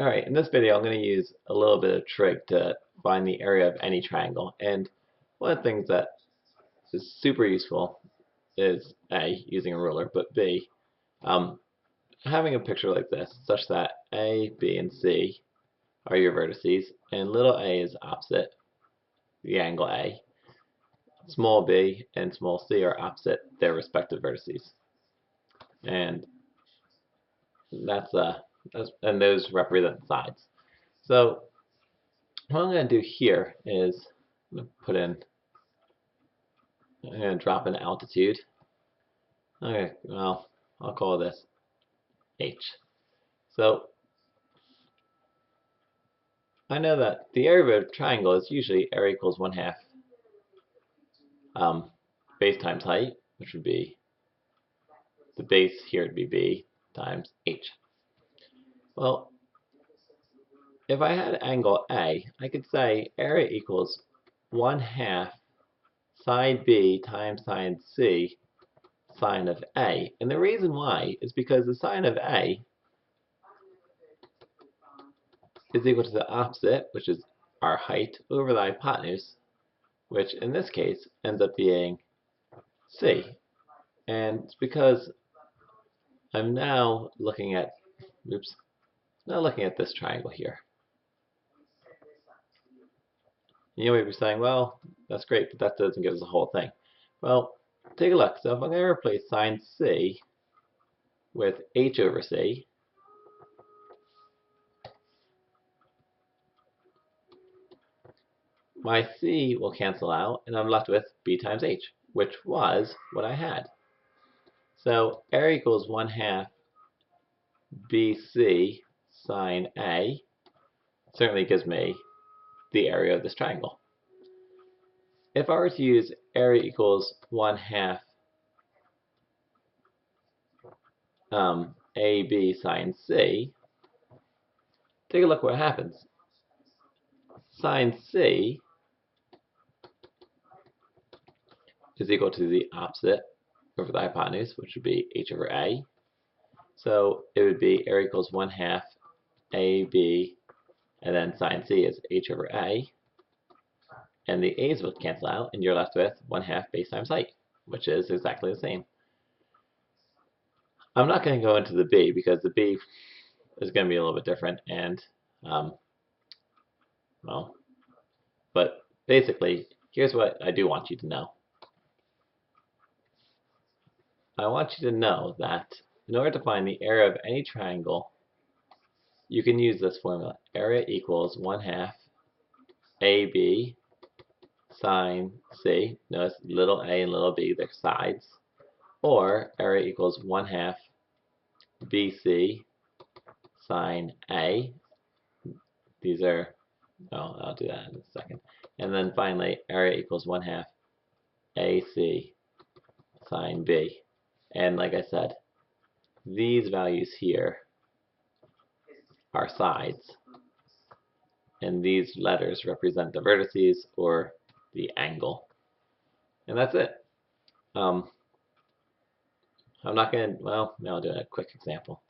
Alright, in this video I'm going to use a little bit of trig to find the area of any triangle. And one of the things that is super useful is A, using a ruler, but B, having a picture like this such that A, B, and C are your vertices, and little a is opposite the angle A. Small b and small c are opposite their respective vertices. And and those represent sides. So what I'm going to do here is I'm going to drop an altitude. Okay, well, I'll call this h. So I know that the area of a triangle is usually area equals 1/2 base times height, which would be the base here would be b times h. Well, if I had angle A, I could say area equals 1/2 side B times side C sine of A. And the reason why is because the sine of A is equal to the opposite, which is our height, over the hypotenuse, which in this case ends up being C. And it's because I'm now looking at, this triangle here. You may be saying, well, that's great, but that doesn't give us the whole thing. Well, take a look. So if I'm going to replace sine C with h over c, my c will cancel out, and I'm left with b times h, which was what I had. So area equals 1/2 bc sine A certainly gives me the area of this triangle. If I were to use area equals 1/2 AB sine C, take a look what happens. Sine C is equal to the opposite over the hypotenuse, which would be h over A. So it would be area equals 1/2 AB, and then sine C is h over A. And the a's will cancel out, and you're left with 1/2 base times height, which is exactly the same. I'm not going to go into the b because the b is going to be a little bit different, and well, but basically, here's what I do want you to know. I want you to know that in order to find the area of any triangle, you can use this formula. Area equals 1/2 AB sine C. Notice little a and little b, they're sides. Or area equals 1/2 BC sine A. These are, oh, I'll do that in a second. And then finally, area equals 1/2 AC sine B. And like I said, these values here are sides, and these letters represent the vertices or the angle. And that's it. I'm not going to, well, I'll do a quick example.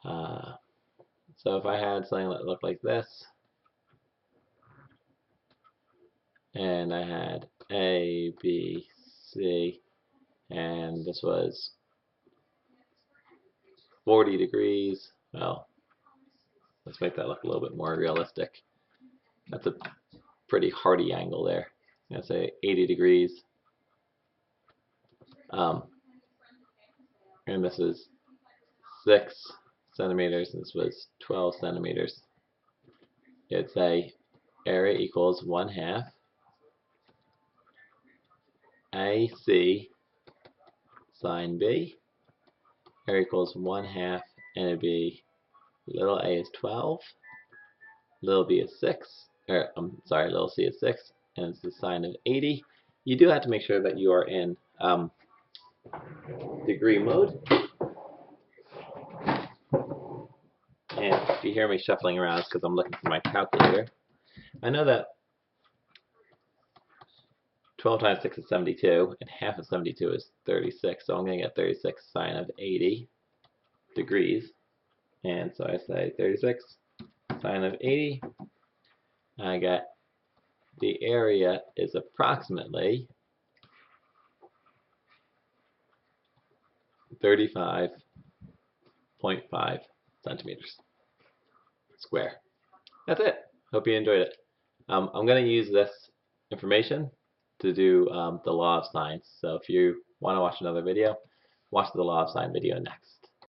So if I had something that looked like this, and I had A, B, C, and this was 40 degrees, well, let's make that look a little bit more realistic. That's a pretty hearty angle there. Let's say 80 degrees. And this is 6 centimeters, and this was 12 centimeters. It'd say area equals 1/2 AC sine B. Area equals 1/2, and it'd be little a is 12, little b is 6, or I'm sorry, little c is 6, and it's the sine of 80. You do have to make sure that you are in degree mode. And if you hear me shuffling around, it's because I'm looking for my calculator. I know that 12 times 6 is 72, and half of 72 is 36, so I'm going to get 36 sine of 80 degrees. And so I say 36 sine of 80. And I get the area is approximately 35.5 centimeters square. That's it. Hope you enjoyed it. I'm going to use this information to do the law of sines. So if you want to watch another video, watch the law of sine video next.